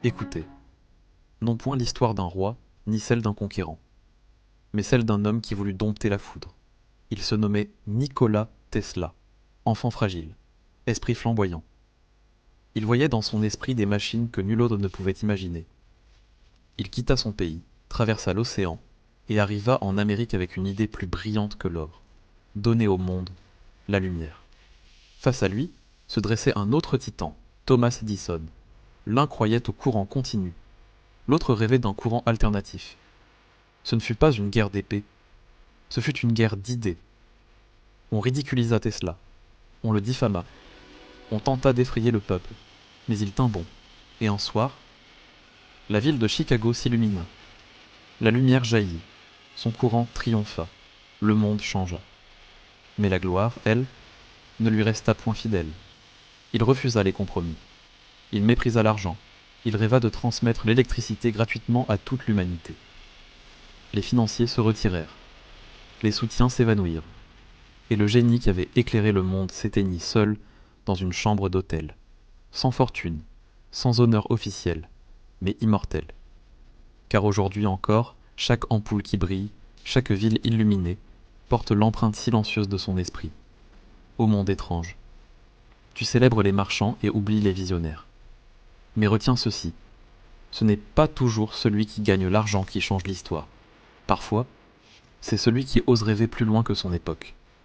Écoutez, non point l'histoire d'un roi, ni celle d'un conquérant, mais celle d'un homme qui voulut dompter la foudre. Il se nommait Nikola Tesla, enfant fragile, esprit flamboyant. Il voyait dans son esprit des machines que nul autre ne pouvait imaginer. Il quitta son pays, traversa l'océan, et arriva en Amérique avec une idée plus brillante que l'or, donner au monde la lumière. Face à lui se dressait un autre titan, Thomas Edison. L'un croyait au courant continu, l'autre rêvait d'un courant alternatif. Ce ne fut pas une guerre d'épée, ce fut une guerre d'idées. On ridiculisa Tesla, on le diffama, on tenta d'effrayer le peuple, mais il tint bon. Et un soir, la ville de Chicago s'illumina. La lumière jaillit, son courant triompha, le monde changea. Mais la gloire, elle, ne lui resta point fidèle. Il refusa les compromis. Il méprisa l'argent. Il rêva de transmettre l'électricité gratuitement à toute l'humanité. Les financiers se retirèrent. Les soutiens s'évanouirent. Et le génie qui avait éclairé le monde s'éteignit seul dans une chambre d'hôtel. Sans fortune, sans honneur officiel, mais immortel. Car aujourd'hui encore, chaque ampoule qui brille, chaque ville illuminée, porte l'empreinte silencieuse de son esprit. Ô monde étrange, tu célèbres les marchands et oublies les visionnaires. Mais retiens ceci, ce n'est pas toujours celui qui gagne l'argent qui change l'histoire. Parfois, c'est celui qui ose rêver plus loin que son époque.